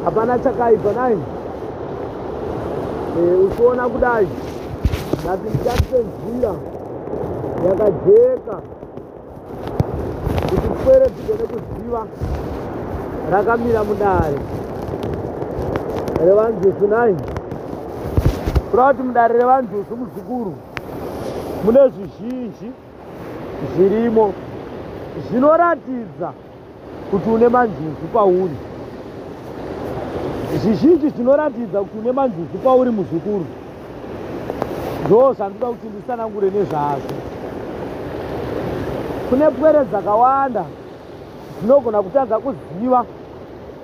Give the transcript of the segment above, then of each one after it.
Hapana chakaipa nai. Ukiona kudai nazichate nzira yakajeka kuti kwere zigone kuziva rakamira mudare revanjusu nai. Kurati mudare revanjusu muzukuru mune zvizhinji zvirimo zvinoratidza kuti une manjuzu pauri. Zvizhinji zvinoratidza kuti une manjuzu pauri muzukuru. Ndo zvandinoda kuti ndisanangure nezvazvo. Kune pwere dzakawanda dzinogona kutadza kuziva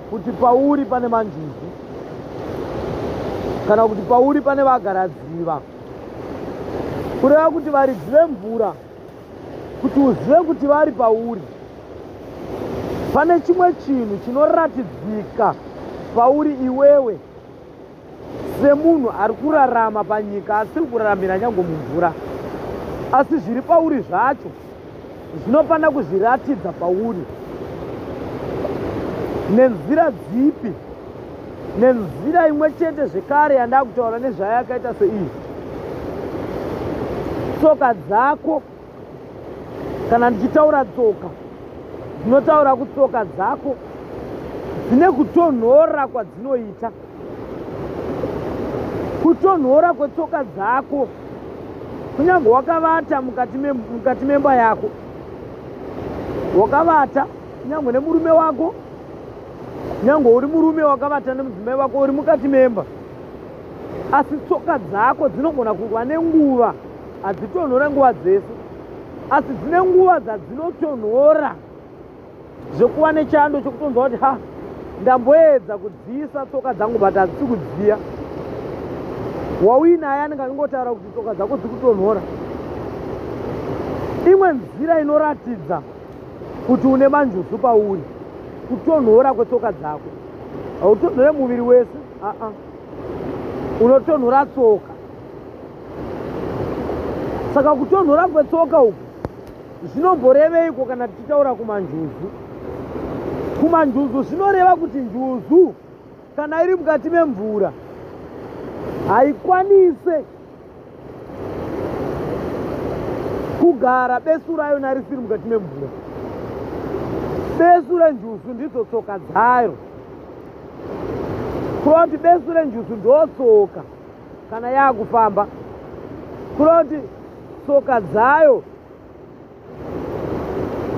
kuti pauri pane manjuzu kana kuti pauri pane vagaradziva. Kureva kuti varidzi vemvura kuti uzive kuti vari pauri, pane chimwe chinhu chinoratidzika pauri iwewe semunhu ari kurarama panyika asiri kuraramira nyange mumvura, asi zviri pauri zvacho zvinofanira kuzviratidza pauri. Nenzira dzipi? Nenzira imwe chete zvekare yandava kutaura nezvayo yakaita seiyi. Tsoka dzako, kana ndichitaura tsoka ndinotaura kuti tsoka dzako dzine kutonhora kwadzinoita. Kutonhora kwetsoka dzako kunyange wakavata mukati memba yako, wakavata kunyange nemurume wako, kunyange uri murume wakavata nemudzimai wako uri mukati memba, asi tsoka dzako dzinogona kuva nenguva, hadzitonhora nguva dzese, asi dzine nguva dzadzinotonhora zvekuva nechando chokutonzwa kuti ha, ndamboedza kudziisa tsoka dzangu but hadzisi kudziya. Wauinaye anenge achingotaura kuti tsoka dzako dziri kutonhora. Imwe nzira inoratidza kuti une manjuzu pauri kutonhora kwetsoka dzako. Hautonhore muviri wese, unotonhora tsoka. Saka kutonhora kwetsoka uku zvinomboreveiko kana tichitaura kumanjuzu? Kumanjuzu zvinoreva kuti njuzu kana iri mukati memvura haikwanise kugara besu rayo narisiri mukati memvura. Besu renjuzu ndidzo tsoka dzayo. Kureva kuti besu renjuzu ndotsoka kana yaakufamba, kureva kuti tsoka dzayo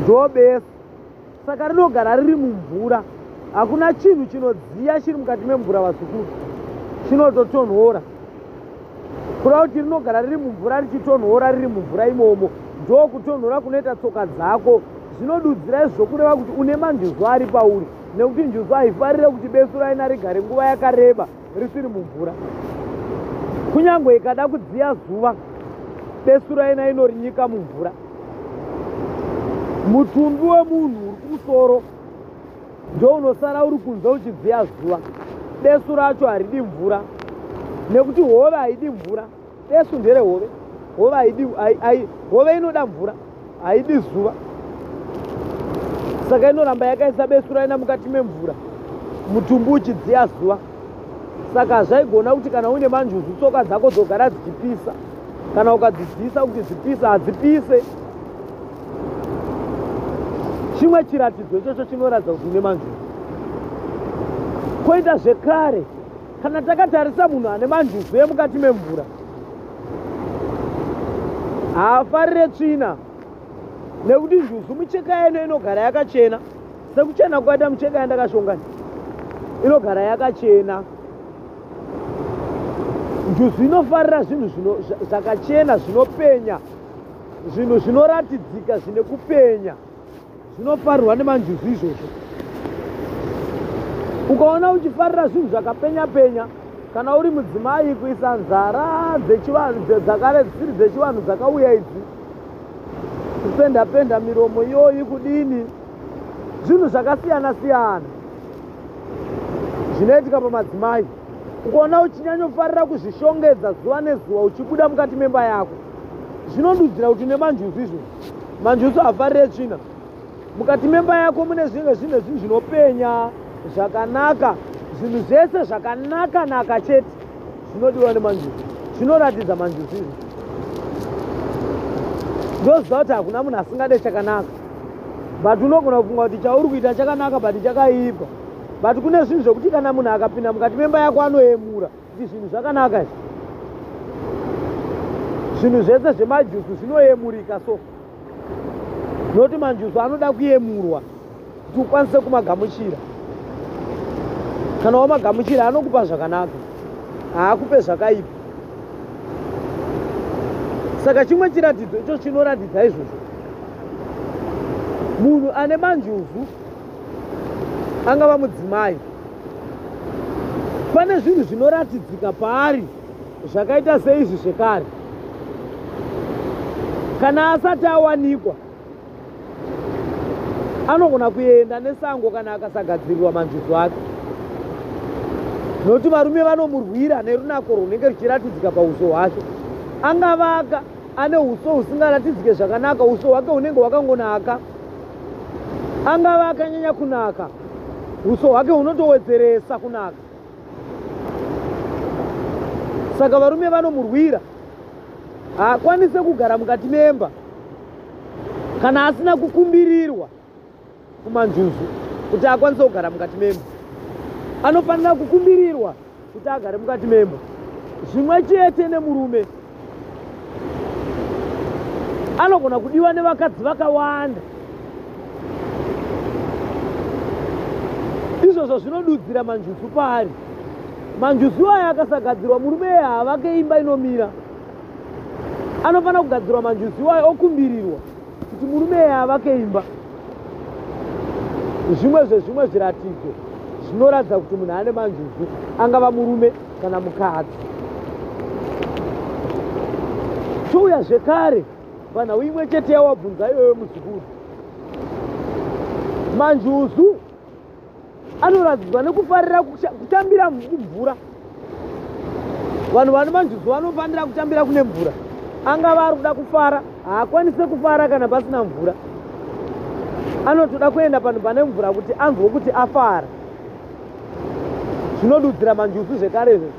ndobesu, saka rinogara riri mumvura. Hakuna chinhu chinodziya chiri mukati memvura vazukuru, chinototonhora. Kureva kuti rinogara riri mumvura richitonhora riri mumvura imomo, ndo kutonhora kunoita tsoka dzako. Zvinodudzira izvo kureva kuti une manjuzu ari pauri, nekuti njuzu haifarire kuti besu raina rigare nguva yakareba risiri mumvura. Kunyange ikada kudziya zuva, besu raina inorinyika mumvura. Mutumbi wemunhu uri kumusoro ndo unosara uri kunze uchidziya zuva. Besu racho haridi mvura, nekuti hove haidi mvura. Besu ndere hove, hove inoda mvura, haidi zuva. Saka inoramba yakaisa besu raina mukati memvura, mutumbi uchidziya zuva. Saka zvaigona kuti kana une manjuzu tsoka dzako dzogara dzichipisa, kana ukadzidzisa kuti dzipisa hadzipise. Chimwe chiratidzo ichocho chinoratidza kuti une manjuzu. Koita zvekare, kana takatarisa munhu ane manjuzu emukati memvura, haafarire tsvina, nekuti njuzu micheka yeno inogara yakachena. Sekuchena kwaita micheka yandakashongani inogara yakachena. Njuzu inofarira zvinhu zvakachena, zvinopenya, zvinhu zvinoratidzika, zvine kupenya, zvinofarirwa nemanjuzu izvozvo. Ukaona uchifarira zvinhu zvakapenya penya, kana uri mudzimai, kuisa nzara dzakare dzisiri dzechivanhu dzakauya idzi, kupenda miromo iyoyi, kudini, zvinhu zvakasiyana siyana zvinoitika pamadzimai. Ukaona uchinyanyofarira kuzvishongedza zuva nezuva uchibuda mukati memba yako, zvinodudzira kuti nemanjuzu izvo. Manjuzu hafarire tsvina. Mukati memba yako mune zvinhu zvinopenya zvakanaka, zvinhu zvese zvakanaka chete zvinodiwa nemanjuzu, zvinoratidza manjuzu izvo. Ndoziva kuti hakuna munhu asingade chakanaka, but unogona kufunga kuti chauri kuita chakanaka but chakaipa. But kune zvinhu zvokuti kana munhu akapinda mukati memba yako anoyemura kuti zvinhu zvakanaka izvi. Zvinhu zvese zvemajuzu zvinoyemurika so, noti manjuzu anoda kuyemurwa kuti ukwanise kumagamuchira. Kana wamagamuchira anokupa zvakanaka, haakupe zvakaipa. Saka chimwe chiratidzo icho chinoratidza izvozvo. Munhu ane manjuzu, angava mudzimai, pane zvinhu zvinoratidzika paari zvakaita seizvi zvekare. Kana asati awanikwa, anogona kuenda nesango kana akasagadzirirwa manjuzu ake, nokuti varume vanomurwira nerunako runenge ruchiratidzika pauso hwake. Angavaka ane uso husingaratidzike zvakanaka, uso hwake hunenge hwakangonaka. Angava akanyanya kunaka, uso hwake hunotowedzeresa kunaka. Saka varume vanomurwira, haakwanise kugara mukati memba kana asina kukumbirirwa kumanjuzu kuti akwanise kugara mukati memba. Anofanira kukumbirirwa kuti agare mukati memba. Zvimwe chete nemurume, anogona kudiwa nevakadzi vakawanda. Izvozvo zvinodudzira manjuzu paari. Manjuzu aya akasagadzirwa, murume haavake imba inomira. Anofanira kugadzirwa manjuzu aya okumbirirwa kuti murume haavake imba. Zvimwe zviratidzo zvinoratidza kuti munhu ane manjuzu, angava murume kana mukadzi. Touya zvekare panhau imwe chete yawabvunza iyoyo muzukuru. Manjuzu anoratidzwa nekufarira kutambira mvura. Vanhu vane manjuzu vanofanira kutambira kune mvura. Angava ari kuda kufara, haakwanise kufara kana pasina mvura. Anotoda kuenda panhu pane mvura kuti anzwe kuti afara. Zvinodudzira manjuzu zvekare izvozvo.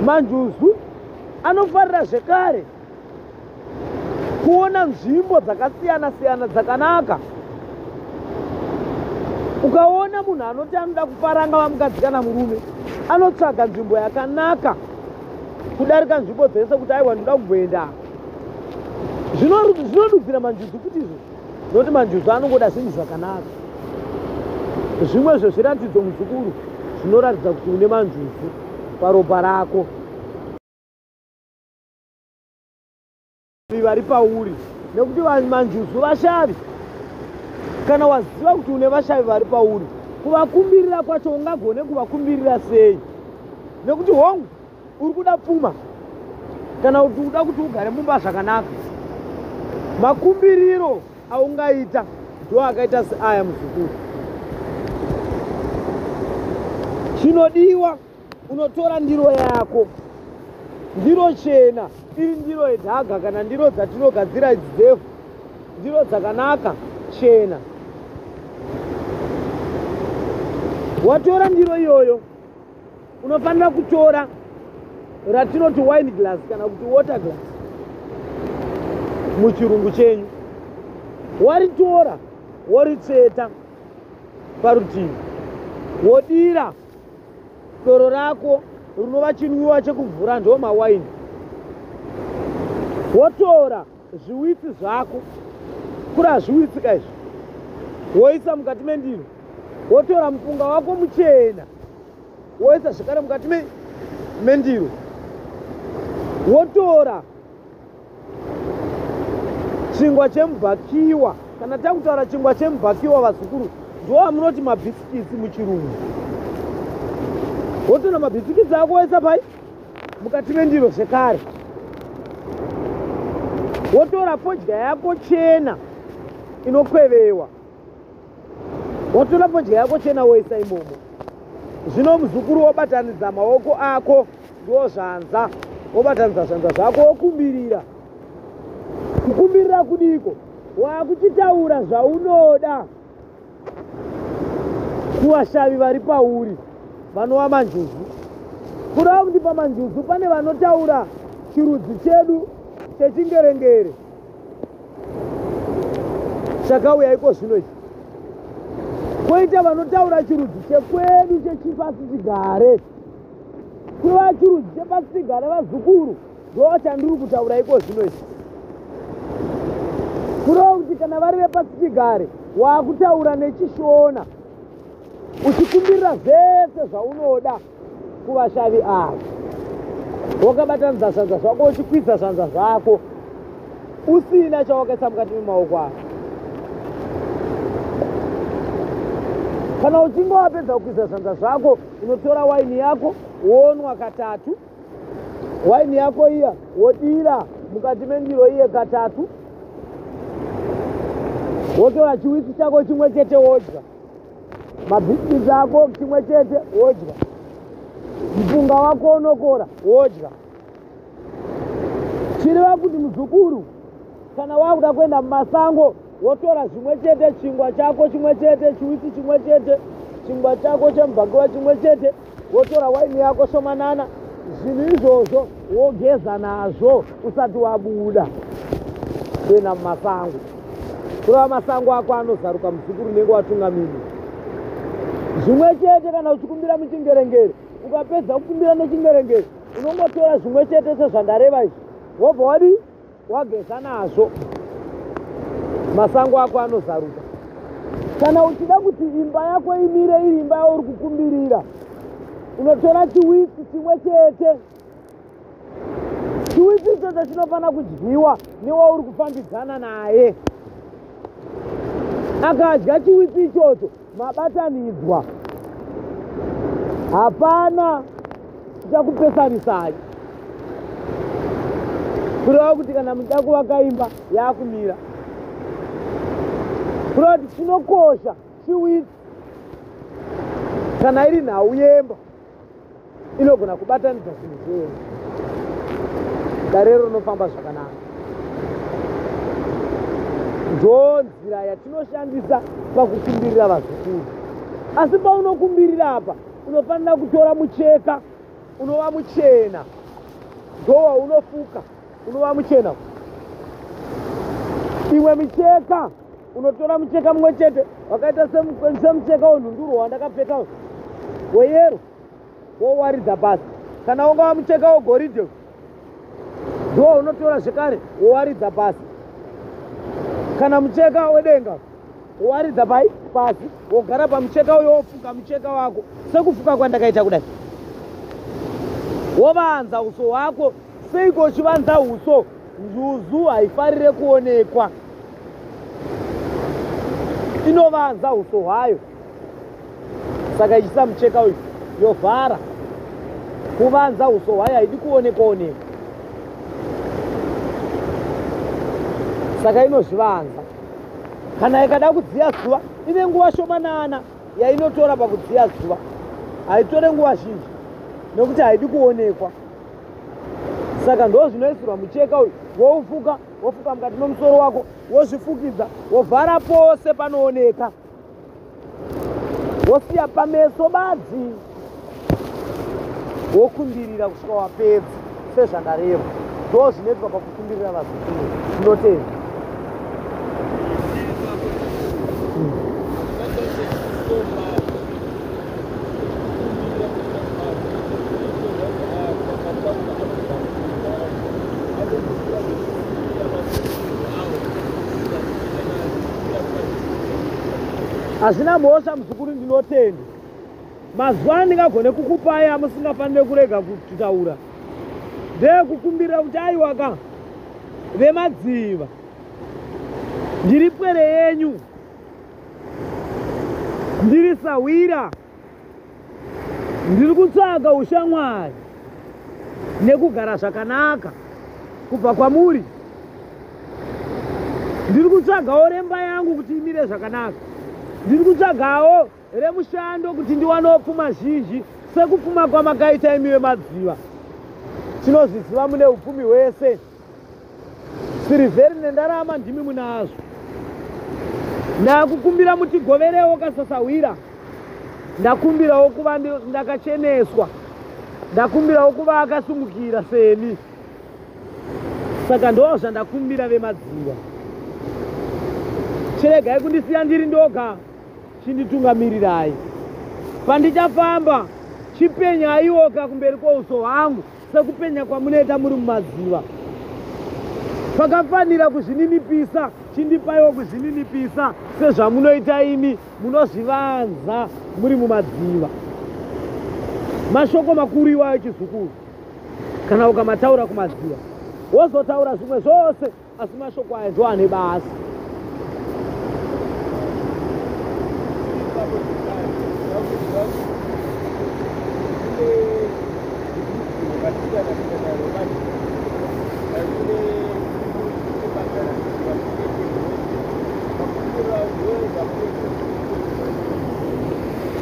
Manjuzu anofarira zvekare kuona nzvimbo dzakasiyana siyana dzakanaka. Ukaona munhu anoti anoda kufara, angava mukadzi kana murume, anotsvaga nzvimbo yakanaka kudarika nzvimbo dzese kuti aiwa ndoda kumboenda zvinodudzira manjuzu kuti izvo nokuti manjuzu anongoda zvinhu zvakanaka. Zvimwe zvezviratidzo muzukuru zvinoratidza kuti une manjuzu paropa rako. Vari pauri nekuti manjuzu vashavi. Kana waziva kuti une vashavi vari pauri, kuvakumbirira kwacho ungagone kuvakumbirira sei? Nekuti hongu uri kuda pfuma kana kuti uda kuti ugare mumba zvakanaka, makumbiriro aungaita ndo akaita seaya muzukuru. Chinodiwa unotora ndiro yako, ndiro chena, iri ndiro yedhaga kana ndiro dzatinogadzira idzi, ndiro dzakanaka chena. Watora ndiro iyoyo, unofanira kutora ratinoti wine glass kana kuti water glass muchirungu chenyu. Waritora woritseta parutivi, wodira doro rako rinova chinwiwa chekuvhura, ndo mawaini. Wotora zviwitsi zvako, kura zviwitsika izvi, woisa mukati mendiro. Wotora mupunga wako muchena, woisa zvakare mukati mendiro. Wotora chingwa chemubhakiwa, kana takutaura chingwa chemubhakiwa vazukuru, ndo amunoti mabhisikitsi muchirungu. Wotora mabhisikitsi ako woisa pai mukati mendiro zvekare. Wotora fodya yako chena inokwevewa, wotora fodya yako chena woisa imomo. Zvino muzukuru wobatanidza maoko ako, ndo zvanza, wobatanidza zvanza zvako wokumbirira. Kukumbirira kudiko? Wakuchitaura zvaunoda kuvashavi vari pauri vanova manjuzu. Kurava kuti pamanjuzu pane vanotaura chirudzi chedu chechingerengere chakauya iko zvino ichi, koita vanotaura chirudzi chekwedu chechipasichigare. Kuva chirudzi chepasichigare vazukuru ndo chandiri kutaura iko zvino ichi. Kurava kuti kana vari vepasichigare wakutaura nechishona uchikumbirira zvese zvaunoda kuvashavi ava. Wakabatanidza zvanza zvako, uchikwidza zvanza zvako usina chawakaisa mukati memaoko ako. Kana uchinge wapedza kukwidza zvanza zvako, unotora waini yako wonwa katatu. Waini yako iya wodira mukati mendiro iye katatu. Wotora chiwitsi chako chimwe chete wodya, mabhisikitsi ako chimwe chete wodya, mupunga wako unokora wodya. Chireva kuti muzukuru kana wakuda kuenda mumasango, wotora zvimwe chete, chingwa chako chimwe chete, chiwitsi chimwe chete, chingwa chako chemubhakiwa chimwe chete, wotora waini yako shomanana. Zvinhu izvozvo wogeza nazvo usati wabuda kuenda mumasango. Kurava masango ako anozaruka muzukuru nenge watungamiri. Zvimwe chete kana uchikumbira muchingerengere, ukapedza kukumbira nechingerengere, unongotora zvimwe chete sezvandareva izvi, wobva wadi wageza nazvo, masango ako anozaruka. Kana uchida kuti imba yako imire iri imba yauri kukumbirira, unotora chiwitsi chimwe chete. Chiwitsi ichocho chinofanira kudyiwa newauri kufambidzana naye. Akadya chiwitsi ichocho, mabatanidzwa, hapana chichakupesanisai. Kureva kuti kana muchida kuvaka imba yakumira. Kureva kuti chinokosha chiwitsi. Kana iri nhau yemba inogona kubatanidza zvinhu zvenyu, darero rinofamba zvakanaka. Ndo nzira yatinoshandisa pakukumbirira vazukuru. Asi paunokumbirira apa, unofanira kutora mucheka unova muchena, ndo unofuka unova muchena. Imwe micheka unotora mucheka mumwe chete wakaita semucheka wenhundurwa wandakapfeka weyero, wowaridza pasi. Kana ungava mucheka wegoridhe ndo unotora zvekare wowaridza pasi. Kana mucheka wedenga wowaridza pasi wogara pamucheka uyo wofuka mucheka wako sekufuka kwandakaita kudai. Wovanza uso hwako. Seiko uchivanza uso? Njuzu haifarire kuonekwa, inovanza uso hwayo. Saka ichisa mucheka uyu yovhara. Kuvanza uso hwayo haidi kuonekwa. Saka inozvivanza. Kana ikada kudziya zuva ine nguva shomanana yainotora pakudziya zuva, haitore nguva zhinji nekuti haidi kuonekwa. Saka ndo zvinoisirwa mucheka uyu, woufuka mukati memusoro wako, wozvifukidza, wovhara pose panooneka, wosiya pameso badzi, wokumbirira kusvika wapedza sezvandareva. Ndo zvinoitwa pakukumbirira vazukuru. Tinotenda. Hazvina mhosva muzukuru, ndinotenda. Mazuva andingagone kukupai amusingafanire kurega kutaura ndekukumbirira kuti aiwaka vemadziva, ndiri pwere yenyu, ndiri sahwira, ndiri kutsvaga ushamwari nekugara zvakanaka kubva kwamuri. Ndiri kutsvagawo remba yangu kuti imire zvakanaka. Ndiri kutsvagawo remushando kuti ndiwanewo pfuma zhinji sekupfuma kwamakaita imi vemadziva. Tinozviziva mune upfumi hwese. Sirivheri nendarama ndimi munazvo. Ndakukumbira mutigoverewo kasasahwira. Ndakumbirawo kuva ndakacheneswa. Ndakumbirawo kuva akasumukira seni. Saka ndo zvandakumbira vemadziva. Chiregai kundisiya ndiri ndoga, chinditungamirai. Pandichafamba chipenyaiwoka kumberi kwouso hwangu sekupenya kwamunoita muri mumadziva. Pakafanira kuzvininipisa, chindipaiwo kuzvininipisa sezvamunoita imi munozvivanza muri mumadziva. Mashoko makuru iwayo chizukuru. Kana ukamataura kumadziva wozotaura zvimwe zvose, asi mashoko aya ndo ane basa.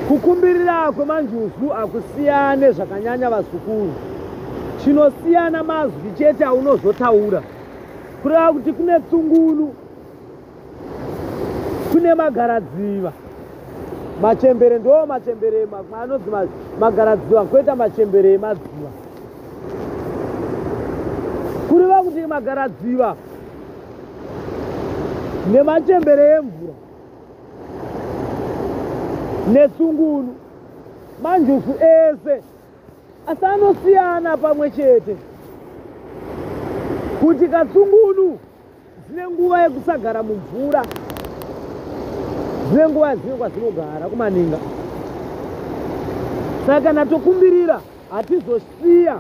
Kukumbirira kwemanjuzu akusiyane zvakanyanya vazukuru. Chinosiyana mazwi chete aunozotaura. Kureva kuti kune tsungunu, kune magaradziva. Machembere ndo machembere anonzi magaradziva, koita machembere emadziva. Kureva kuti magaradziva nemachembere emvura netsungunu manjuzu ese asi anosiyana pamwe chete. Kuti katsungunu dzine nguva yekusagara mumvura, dzine nguva dzine kwazvinogara kumaninga. Saka kana tokumbirira hatizosiya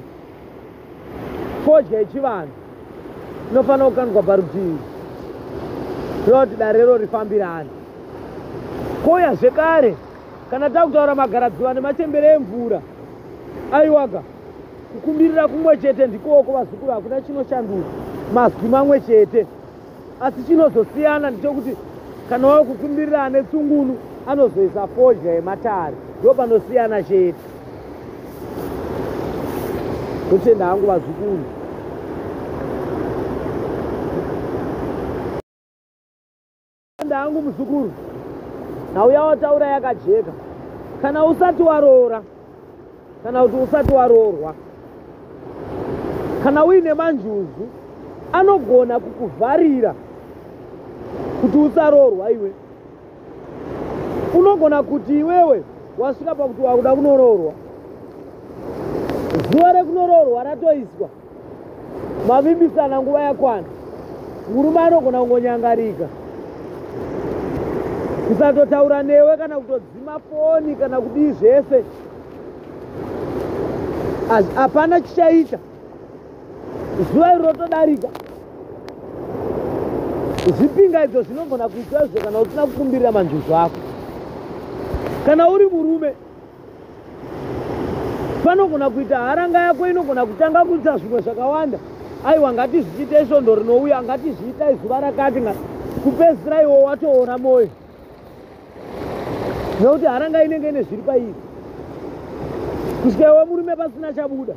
fodya yechivanhu, inofanira kukandwa parutivi kuitira kuti darero rifambirane. Koya zvekare kana takutaura magaradziva nemachembere emvura, aiwaka kukumbirira kumwe chete ndikoko vazukuru, hakuna chinoshanduka, mazwi mamwe chete. Asi chinozosiyana ndechekuti kana wao kukumbirira ane tsungunu anozoisa fodya yematare, ndo panosiyana chete. Kutenda hangu vazukuru. Hangu muzukuru, nauya wataura yakajeka. Kana usati waroora, kana kuti usati waroorwa, kana uine manjuzu anogona kukuvharira kuti usaroorwa iwe. Unogona kuti iwewe wasvika pakuti wakuda kunoroorwa, zuva rekunororwa ratoiswa, mavimbisana nguva yakwana, murume anogona kungonyangarika, kusatotaura newe kana kutodzima foni kana kudii zvese, hapana chichaita. Zuva iri rotodarika, zvipingaidzo zvinogona kuitwa izvo kana usina kukumbirira manjuzu ako. Kana uri murume, panogona kuita haranga yako inogona kutanga kuita zvimwe zvakawanda. Aiwa, ngatizviite svondo rinouya, ngatizviitai zuva rakati, kupedzisira iwo watoona moyo, nekuti haranga inenge ine zviri pairi. Kusvika iwe murume pasina chabuda,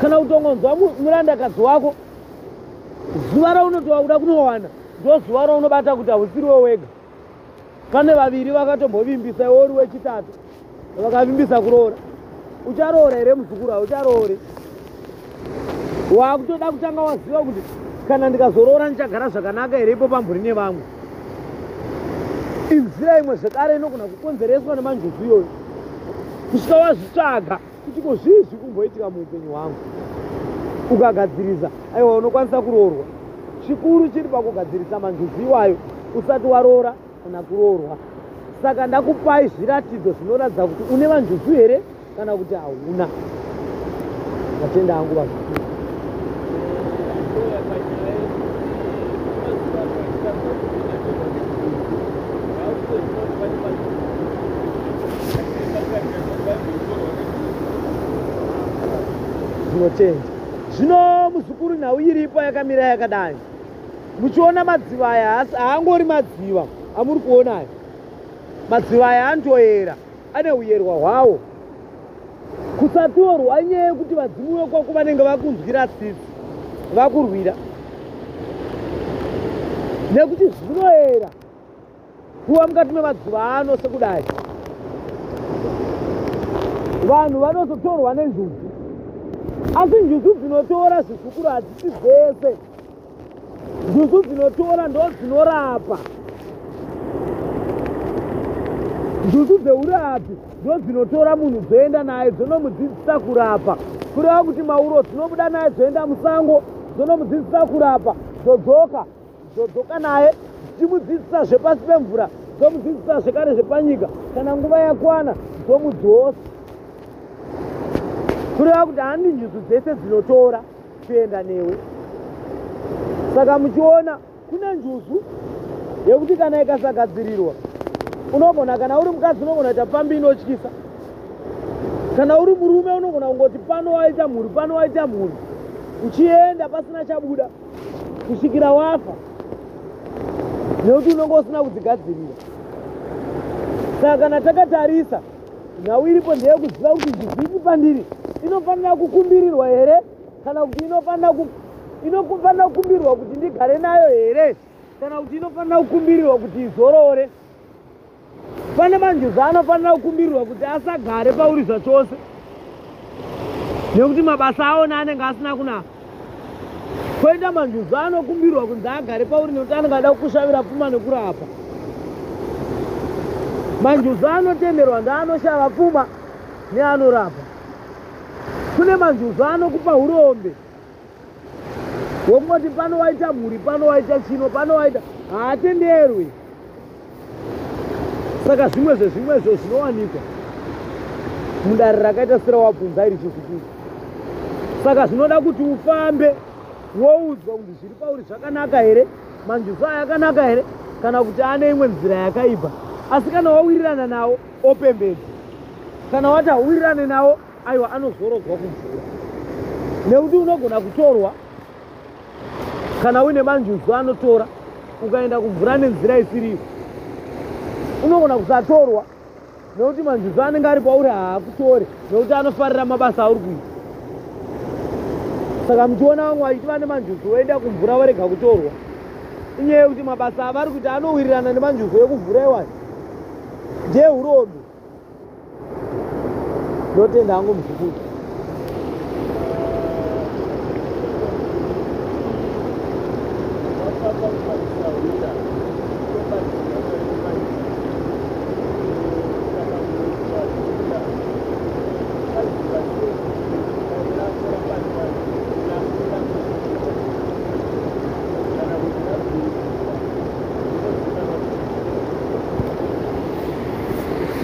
kana kutongonzwa murandakadzi wako, zuva raunotova kuda kunowana ndo zuva raunobata kuti hausiriwe wega. Pane vaviri vakatombovimbisa, iwe uri wechitatu, vakavimbisa kuroora. Ucharoora here muzukuru? Haucharoori. Wakutoda kutanga waziva kuti kana ndikazoroora ndichagara zvakanaka here ipo pamburi nevamwe. Inzira imwe zvekare inogona kukonzereswa nemanjuzu iyoyo. Kusvika wazvitsvaga kuti ko zvii zviri kumboitika muupenyu hwangu, ukagadzirisa, aiwa, unokwanisa kuroorwa. Chikuru chiri pakugadzirisa manjuzu iwayo usati waroora kana kuroorwa. Saka ndakupai zviratidzo zvinoratidza kuti une manjuzu here kana kuti hauna. Matenda angu vazvikuru. Zvinotenda. Zvino muzukuru nhau iripo yakamira yakadai. Muchiona madziva aya, haangori madziva amuri kuona aya. Madziva aya antoyera, ane uyerwa hwawo. Kusatorwa inyaya yekuti vadzimu vekwako vanenge vakunzwira tsitsi, vakurwira. Nekuti zvinoyera kuva mukati memadziva ano sekudai. Vanhu vanozotorwa nenjuzu, asi njuzu dzinotora zvikuru hadzisi dzese. Njuzu dzinotora ndo dzinorapa. Njuzu dzeurapi ndo dzinotora munhu dzoenda naye dzonomudzidzisa kurapa. Kureva kuti mauro dzinobuda naye dzoenda musango dzonomudzidzisa kurapa, dzodzoka naye dzichimudzidzisa zvepasi pemvura, dzomudzidzisa zvekare zvepanyika. Kana nguva yakwana dzomudzosa. Kureva kuti handi njuzu dzese dzinotora kuenda newe. Saka muchiona kune njuzu yekuti kana ikasagadzirirwa, unogona, kana uri mukadzi unogona kuita pambi inotyisa. Kana uri murume unogona kungoti pano waita mhuri, pano waita mhuri, uchienda pasina chabuda kusvikira wafa, nekuti unenge usina kudzigadzirira. Saka kana takatarisa, nhau iripo ndeyekuziva kuti njuzu iri pandiri inofanira kukumbirirwa here kana kuti inofanira kukumbirirwa kuti ndigare nayo here kana kuti inofanira kukumbirirwa kuti izorore. Pane manjuzu anofanira kukumbirirwa kuti asagare pauri zvachose, nekuti mabasa aona anenge asina kunaka. Koita manjuzu anokumbirwa kunzi agare pauri nekuti anenge ada kukushavira pfuma nekurapa. Manjuzu anotenderwa ndaanoshava pfuma neanorapa. Kune manjuzu anokupa urombe wokungoti pano waita mhuri, pano waita chino, pano waita, haatenderwi. Saka zvimwe zvezvimwezvo zvinowanikwa mudare rakaita serawabvunza iri chizukuru. Saka zvinoda kuti ufambe woudzwa kuti zviri pauri zvakanaka here, manjuzu aya akanaka here, kana kuti ane imwe nzira yakaipa. Asi kana wawirirana nawo opembedza, kana wati hauwirirane nawo, aiwa, anozorodzwa kumvura. Nekuti unogona kutorwa kana uine manjuzu anotora ukaenda kumvura nenzira isiriyo. Unogona kusatorwa nekuti manjuzu anenge ari pauri haakutore, nekuti anofarira mabasa auri kuita. Saka muchiona vamwe vachiti vane manjuzu voenda kumvura varega kutorwa, inyaya yekuti mabasa avari kuita anowirirana nemanjuzu ekuvhura iwayo. Ndiye urombe. Ndotenda hangu muzukuru.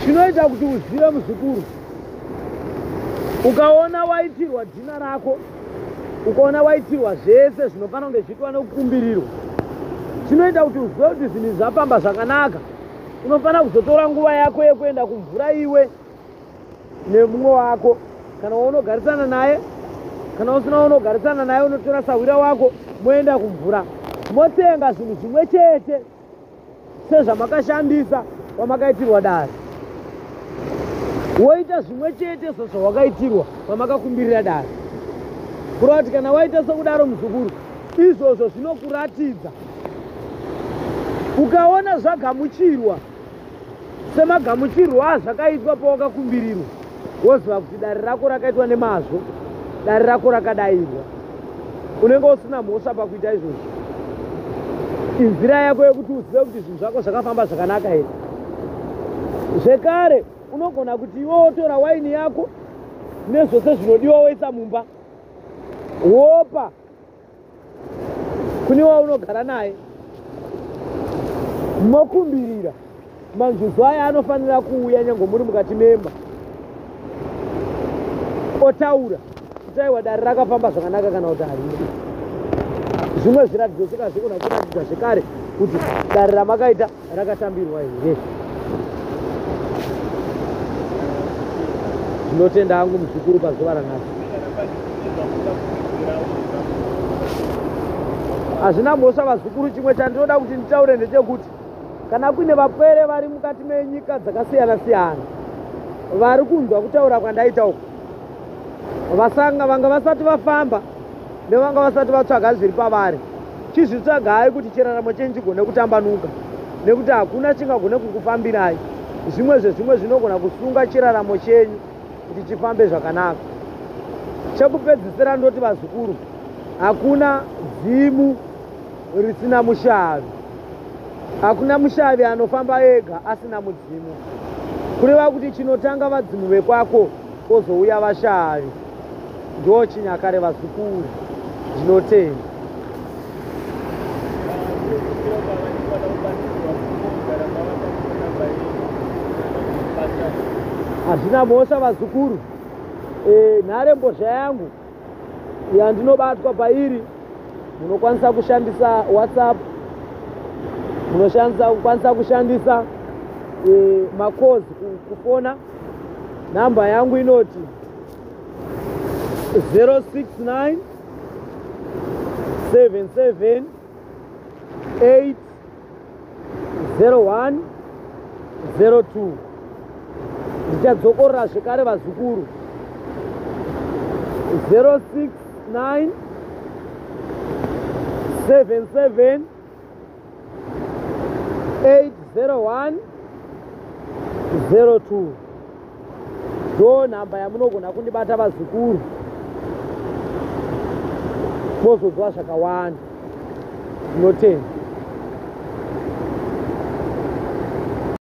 chinoita kuti uzive muzukuru, ukaona waitirwa dhina rako, ukaona waitirwa zvese zvinofanira kunge zviitwa nekukumbirirwa, chinoita kuti uzive kuti zvinhu zvafamba zvakanaka. Unofanira kuzotora nguva yako yekuenda kumvura iwe nemumwe wako, kana waunogarisana naye, kana usina waunogarisana naye, unotora sahwira wako moenda kumvura, motenga zvinhu zvimwe chete sezvamakashandisa pamakaitirwa dare, woita zvimwe chete sezvawakaitirwa pamakakumbirira dare. Kureva kuti kana waita sokudaro muzukuru, izvozvo zvinokuratidza. Ukaona zvagamuchirwa semagamuchirwa azvakaitwa pawakakumbirirwa, woziva kuti dare rako rakaitwa nemazvo, dare rako rakadayirwa. Unenge usina mhosva pakuita izvozvo. Inzira yako yekuti uzive kuti zvinhu zvako zvakafamba zvakanaka here. Zvekare unogona kuti iwe wotora waini yako nezvose zvinodiwa woisa mumba, wopa kune waunogara naye, mokumbirira. Manjuzu aya anofanira kuuya nyange muri mukati memba, otaura kuti aiwa dare rakafamba zvakanaka kana kuti harina. Zvimwe zviratidzo zvakazvikona kuratidza zvekare kuti dare ramakaita rakatambirwa here. Ndinotenda hangu muzukuru pazuva ranhasi. Hazvina mhosva vazukuru. Chimwe chandinoda kuti nditaure ndechekuti kana kuine vapwere vari mukati menyika dzakasiyana siyana vari kunzwa kutaura kwandaita uku, vanga vasati vafamba nevanga vasati vatsvaga zviri pavari, chizvitsvagai kuti chiraramo chenyu chigone kutambanuka, nekuti hakuna chingagone kukufambirai. Zvimwe zvezvimwe zvinogona kusunga chiraramo chenyu kuti chifambe zvakanaka. Chekupedzisira ndoti vazukuru, hakuna dzimu risina mushavi. Hakuna mushavi anofamba ega asina mudzimu. Kureva kuti chinotanga vadzimu vekwako kozouya vashavi. Ndo chinyakare vazukuru. Ndinotenda. Hazvina mhosva vazukuru. Nhare mbozha yangu yandinobatwa pairi, munokwanisa kushandisa WhatsApp, munokwanisa kushandisa makozi kufona. Namba yangu inoti 069 77 801 02. Ndichadzokorera zvekare vazukuru 069 77 801 02. Ndo nhamba yamunogona kundibata vazukuru, mozozwa zvakawanda. Ndinotenda.